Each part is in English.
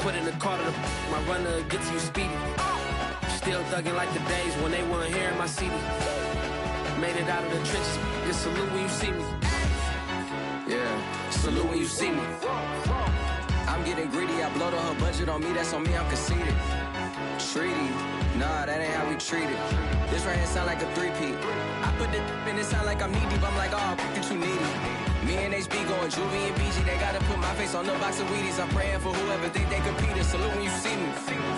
put in the car to my runner gets you speedy. Still thugging like the days when they weren't here in my city. Made it out of the trenches, just salute when you see me. Yeah, salute when you see me. I'm getting greedy, I blow the whole budget on me, that's on me, I'm conceited. Treaty, nah, that ain't how we treat it. This right here sound like a three-peat. I put the in it sound like I'm knee deep, I'm like, oh, you too needy. Me and HB going Juvie and BG, they gotta put my face on the box of Wheaties. I'm praying for whoever think they competed. Salute when you see me.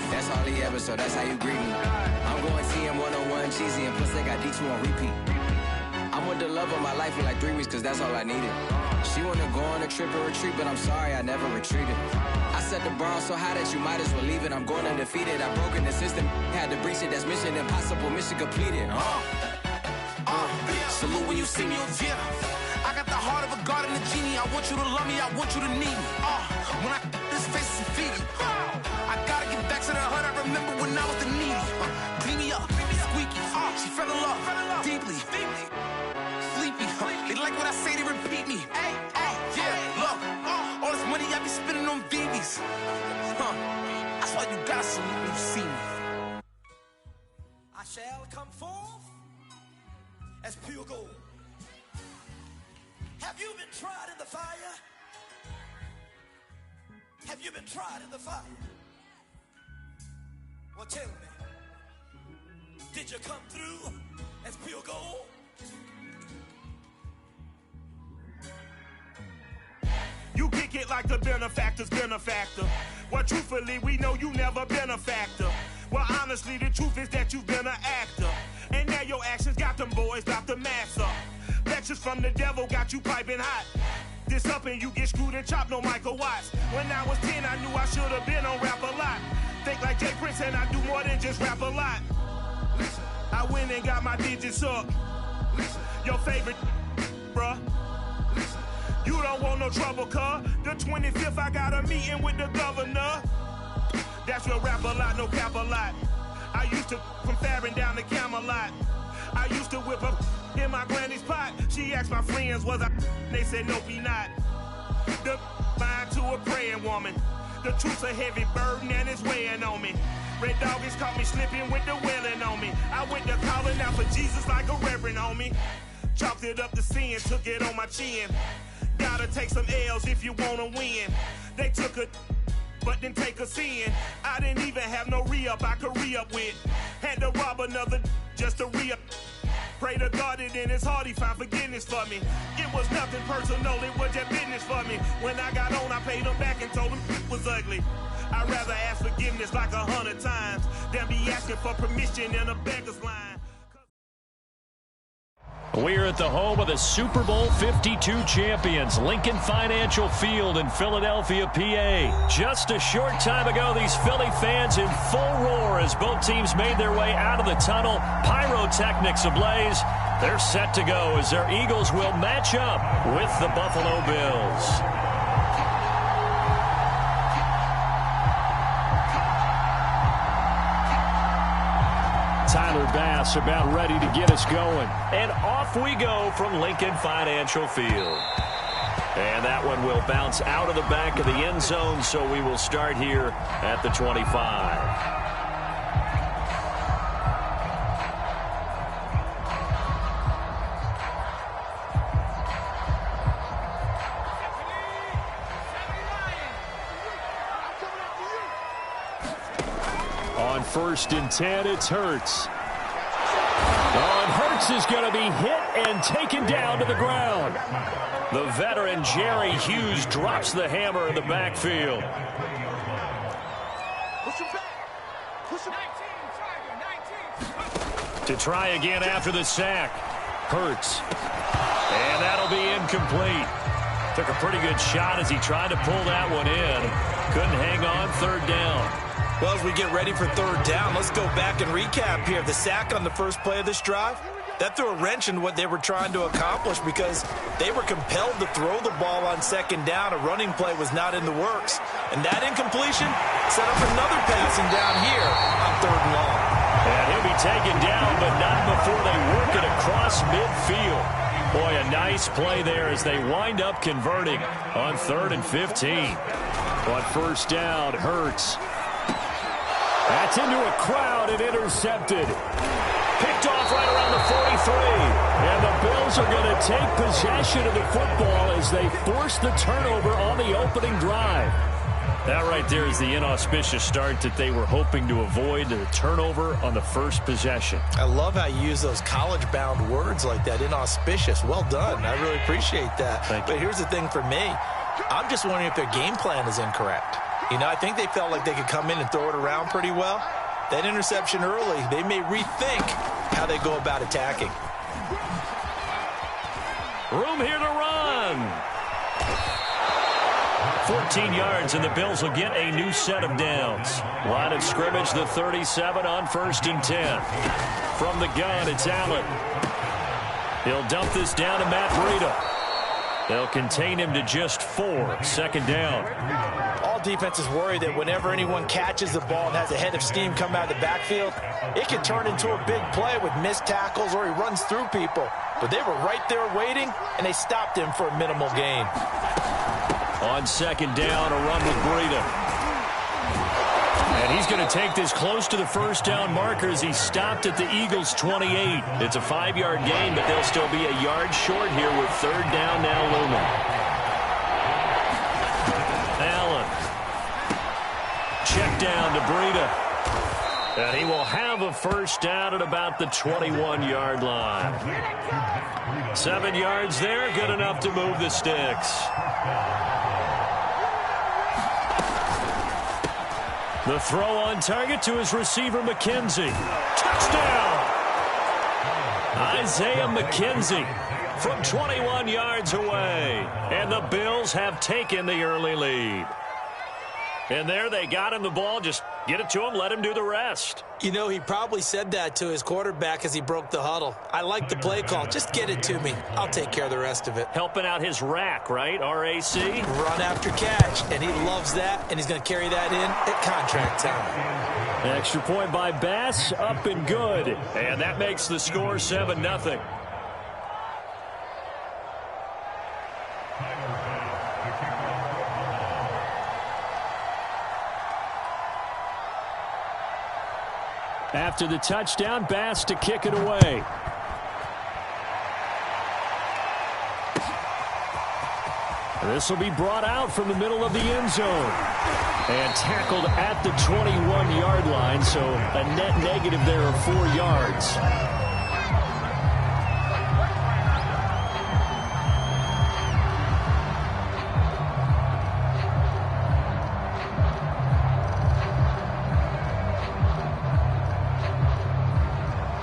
That's all he ever, so that's how you greet me. I'm going TM 101 cheesy, and plus they got D2 on repeat. I'm with the love of my life for like 3 weeks, cause that's all I needed. She wanna go on a trip or retreat, but I'm sorry, I never retreated. I set the bar so high that you might as well leave it. I'm going undefeated, I broke in the system, had to breach it, that's mission impossible, mission completed. Salute when you see me, yeah. I got the heart of a god and a genie. I want you to love me, I want you to need me. When I this face is feedy. I gotta get back to the hood, I remember when I was the needy. Clean me up, squeaky. She fell in love, deeply. Sleepy, they like what I say, they repeat me. Yeah, look, all this money I be spending on BBs. That's why you gotta salute when you see me. I shall come forth as pure gold. Have you been tried in the fire? Have you been tried in the fire? Well, tell me, did you come through as pure gold? You kick it like the benefactor's benefactor. Well, truthfully, we know you never been a factor. Well, honestly, the truth is that you've been an actor. And now your actions got them boys dropped the mask up. Lectures from the devil got you piping hot. This up and you get screwed and chopped, no Michael Watts. When I was 10, I knew I should have been on rap a lot. Think like Jay Prince and I do more than just rap a lot. I went and got my digits up. Your favorite, bruh. You don't want no trouble, cuz. The 25th, I got a meeting with the governor. That's real rap a lot, no cap a lot. I used to from Farron down to Camelot. I used to whip up in my granny's pot. She asked my friends, was I? They said, nope, he not. The mind to a praying woman. The truth's a heavy burden and it's weighing on me. Red Doggies caught me slipping with the wailing on me. I went to calling out for Jesus like a reverend on me. Chalked it up to sin, took it on my chin. Gotta take some L's if you wanna win. They took a but didn't take a sin. I didn't even have no re-up I could re-up with. Had to rob another just to re-up. Pray to God that in his heart he found forgiveness for me. It was nothing personal, it was just business for me. When I got on, I paid him back and told him it was ugly. I'd rather ask forgiveness like 100 times than be asking for permission in a beggar's line. We're at the home of the Super Bowl 52 champions, Lincoln Financial Field in Philadelphia, PA. Just a short time ago, these Philly fans in full roar as both teams made their way out of the tunnel. Pyrotechnics ablaze. They're set to go as their Eagles will match up with the Buffalo Bills. Tyler Bass about ready to get us going. And off we go from Lincoln Financial Field. And that one will bounce out of the back of the end zone, so we will start here at the 25. On 1st and 10, it's Hurts. And Hurts is going to be hit and taken down to the ground. The veteran Jerry Hughes drops the hammer in the backfield. To try again after the sack. Hurts. And that'll be incomplete. Took a pretty good shot as he tried to pull that one in. Couldn't hang on, 3rd down. Well, as we get ready for 3rd down, let's go back and recap here. The sack on the first play of this drive, that threw a wrench in what they were trying to accomplish because they were compelled to throw the ball on 2nd down. A running play was not in the works. And that incompletion set up another passing down here on 3rd and long. And he'll be taken down, but not before they work it across midfield. Boy, a nice play there as they wind up converting on 3rd and 15. On first down, Hurts. That's into a crowd and intercepted. Picked off right around the 43. And the Bills are going to take possession of the football as they force the turnover on the opening drive. That right there is the inauspicious start that they were hoping to avoid, the turnover on the first possession. I love how you use those college-bound words like that, inauspicious. Well done. I really appreciate that. But here's the thing for me. I'm just wondering if their game plan is incorrect. You know, I think they felt like they could come in and throw it around pretty well. That interception early, they may rethink how they go about attacking. Room here to run. 14 yards, and the Bills will get a new set of downs. Line of scrimmage, the 37 on 1st and 10. From the gun, it's Allen. He'll dump this down to Matt Breida. They'll contain him to just 4. 2nd down. All defenses worry that whenever anyone catches the ball and has a head of steam come out of the backfield, it can turn into a big play with missed tackles or he runs through people. But they were right there waiting, and they stopped him for a minimal gain. On 2nd down, a run with Breida. And he's going to take this close to the first down marker as he stopped at the Eagles' 28. It's a 5-yard gain, but they'll still be a yard short here with 3rd down now looming. Allen. Check down to Breida. And he will have a first down at about the 21-yard line. 7 yards there, good enough to move the sticks. The throw on target to his receiver, McKenzie. Touchdown! Isaiah McKenzie from 21 yards away. And the Bills have taken the early lead. And there they got him the ball. Just get it to him, let him do the rest. You know, he probably said that to his quarterback as he broke the huddle. I like the play call. Just get it to me. I'll take care of the rest of it. Helping out his rack, right? RAC? Run after catch. And he loves that, and he's going to carry that in at contract time. Extra point by Bass, up and good. And that makes the score 7-0. After the touchdown, Bass to kick it away. This will be brought out from the middle of the end zone. And tackled at the 21-yard line, so a net negative there of 4 yards.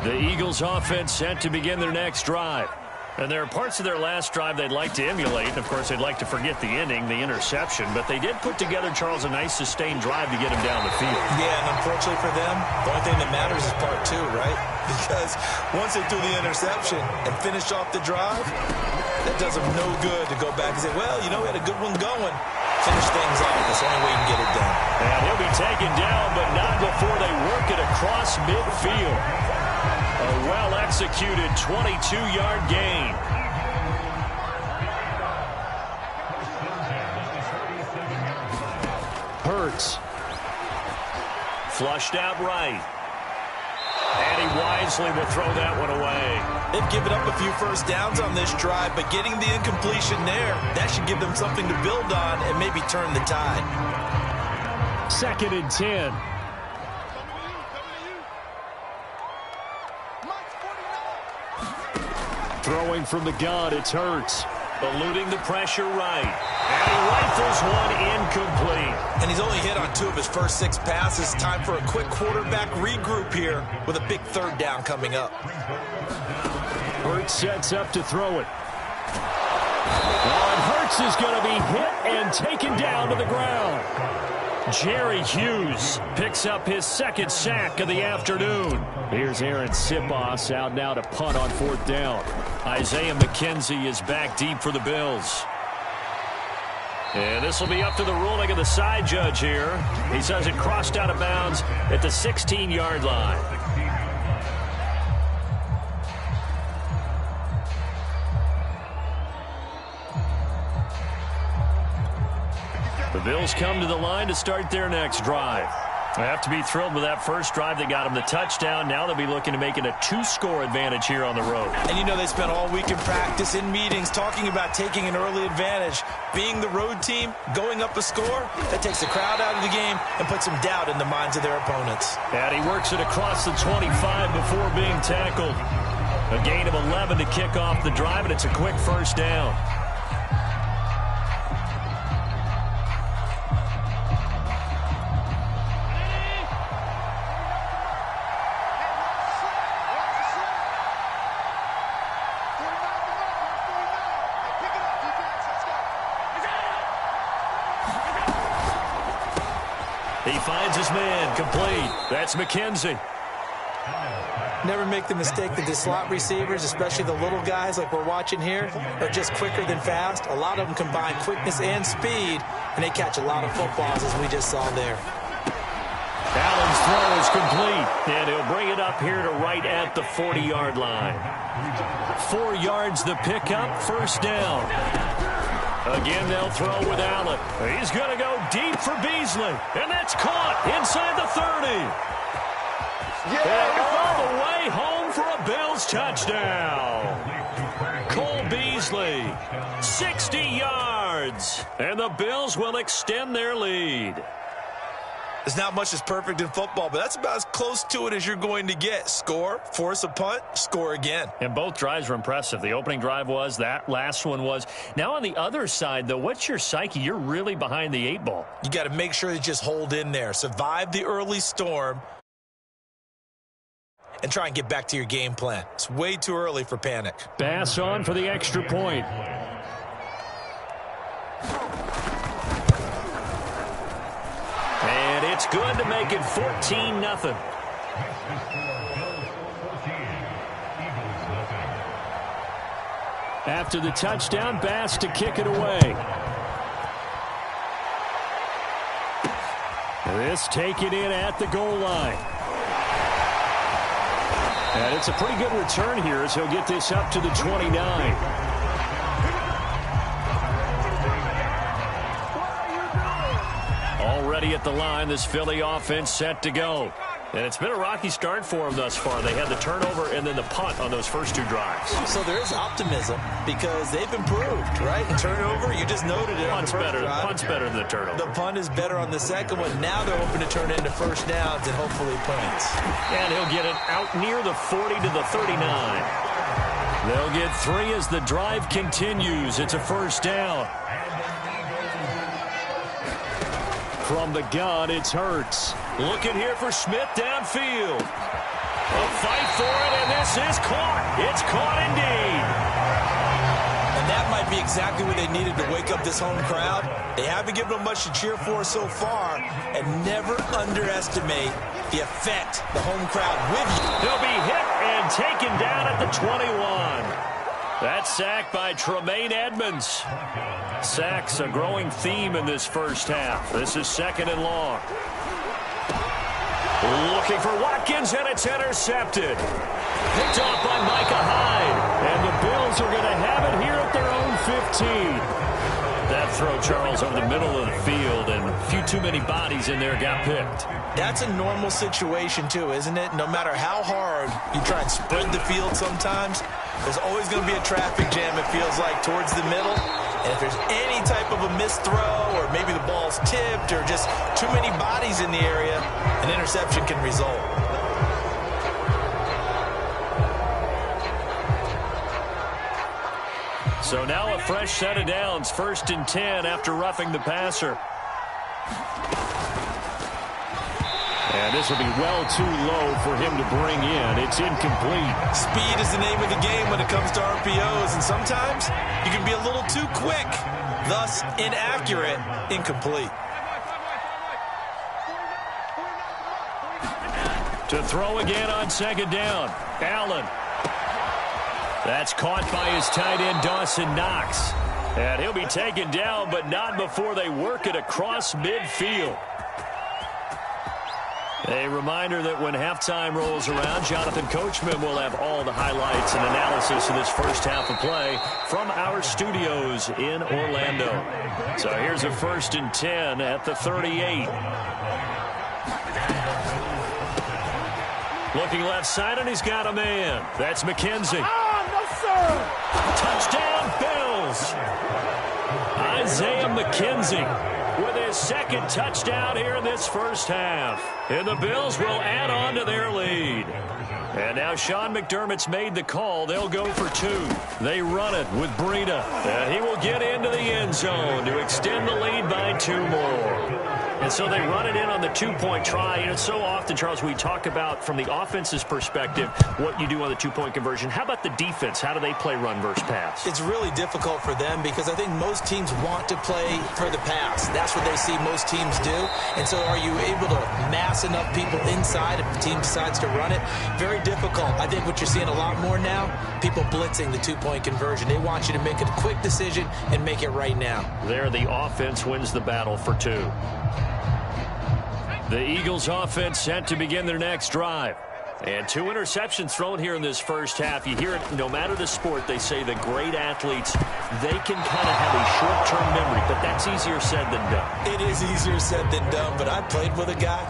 The Eagles offense set to begin their next drive. And there are parts of their last drive they'd like to emulate. Of course, they'd like to forget the inning, the interception. But they did put together, Charles, a nice sustained drive to get him down the field. Yeah, and unfortunately for them, the only thing that matters is part 2, right? Because once they threw the interception and finished off the drive, that does them no good to go back and say, well, you know, we had a good one going. Finish things off. That's the only way you can get it done. And he'll be taken down, but not before they work it across midfield. A well-executed 22-yard gain. Hurts. Flushed out right. And he wisely will throw that one away. They've given up a few first downs on this drive, but getting the incompletion there, that should give them something to build on and maybe turn the tide. 2nd and 10. Throwing from the gun, it's Hurts. Eluding the pressure right. And he rifles one incomplete. And he's only hit on 2 of his first 6 passes. Time for a quick quarterback regroup here with a big 3rd down coming up. Hurts sets up to throw it. And Hurts is going to be hit and taken down to the ground. Jerry Hughes picks up his 2nd sack of the afternoon. Here's Aaron Sipos out now to punt on 4th down. Isaiah McKenzie is back deep for the Bills. And this will be up to the ruling of the side judge here. He says it crossed out of bounds at the 16-yard line. The Bills come to the line to start their next drive. They have to be thrilled with that first drive that got them the touchdown. Now they'll be looking to make it a 2-score advantage here on the road. And you know they spent all week in practice, in meetings, talking about taking an early advantage. Being the road team, going up a score, that takes the crowd out of the game and puts some doubt in the minds of their opponents. And he works it across the 25 before being tackled. A gain of 11 to kick off the drive, and it's a quick first down. He finds his man, complete. That's McKenzie. Never make the mistake that the slot receivers, especially the little guys like we're watching here, are just quicker than fast. A lot of them combine quickness and speed, and they catch a lot of footballs, as we just saw there. Allen's throw is complete, and he'll bring it up here to right at the 40-yard line. 4 yards the pickup, first down. Again, they'll throw with Allen. He's going to go deep for Beasley, and that's caught inside the 30. And all the way home for a Bills touchdown. Cole Beasley, 60 yards, and the Bills will extend their lead. There's not much that's perfect in football, but that's about as close to it as you're going to get. Score, force a punt, score again. And both drives were impressive. The opening drive was, that last one was. Now on the other side, though, what's your psyche? You're really behind the 8 ball. You got to make sure you just hold in there. Survive the early storm and try and get back to your game plan. It's way too early for panic. Pass on for the extra point. And it's good to make it 14-0. After the touchdown, Bass to kick it away. This taken in at the goal line. And it's a pretty good return here as he'll get this up to the 29. Already at the line, this Philly offense set to go. And it's been a rocky start for them thus far. They had the turnover and then the punt on those first 2 drives. So there is optimism because they've improved, right? The turnover, you just noted it. Punt's better than the turnover. The punt is better on the second one. Now they're hoping to turn it into first downs and hopefully points. And he'll get it out near the 40 to the 39. They'll get 3 as the drive continues. It's a first down. From the gun, it's Hurts. Looking here for Smith downfield. A fight for it, and this is caught. It's caught indeed. And that might be exactly what they needed to wake up this home crowd. They haven't given them much to cheer for so far, and never underestimate the effect the home crowd with you. He'll be hit and taken down at the 21. That sack by Tremaine Edmonds. Sacks a growing theme in this first half. This is 2nd and long. Looking for Watkins, and it's intercepted. Picked off by Micah Hyde. And the Bills are going to have it here at their own 15. That throw, Charles, over the middle of the field, and a few too many bodies in there got picked. That's a normal situation, too, isn't it? No matter how hard you try and spread the field sometimes, there's always going to be a traffic jam, it feels like, towards the middle. And if there's any type of a missed throw, or maybe the ball's tipped, or just too many bodies in the area, an interception can result. So now a fresh set of downs, 1st and 10 after roughing the passer. And this will be well too low for him to bring in. It's incomplete. Speed is the name of the game when it comes to RPOs, and sometimes you can be a little too quick, thus inaccurate, incomplete. To throw again on 2nd down. Allen. That's caught by his tight end, Dawson Knox. And he'll be taken down, but not before they work it across midfield. A reminder that when halftime rolls around, Jonathan Coachman will have all the highlights and analysis of this first half of play from our studios in Orlando. So here's a 1st and 10 at the 38. Looking left side, and he's got a man. That's McKenzie. No, sir. Touchdown, Bills. Isaiah McKenzie with his 2nd touchdown here in this first half. And the Bills will add on to their lead. And now Sean McDermott's made the call. They'll go for 2. They run it with Breida. And he will get into the end zone to extend the lead by 2 more. And so they run it in on the 2-point try. You know, so often, Charles, we talk about from the offense's perspective what you do on the 2-point conversion. How about the defense? How do they play run versus pass? It's really difficult for them because I think most teams want to play for the pass. That's what they see most teams do. And so are you able to mass enough people inside if the team decides to run it? Very difficult. I think what you're seeing a lot more now, people blitzing the 2-point conversion. They want you to make a quick decision and make it right now. There, the offense wins the battle for 2. The Eagles offense set to begin their next drive. And 2 interceptions thrown here in this first half. You hear it, no matter the sport, they say the great athletes, they can kind of have a short-term memory, but that's easier said than done. It is easier said than done, but I played with a guy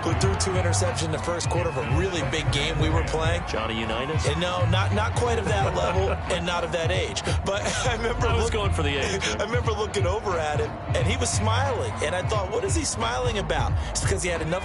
who threw 2 interceptions in the first quarter of a really big game we were playing. Johnny Unitas? And no, not quite of that level and not of that age. But I was going for the age. I remember looking over at him, and he was smiling. And I thought, what is he smiling about? It's because he had enough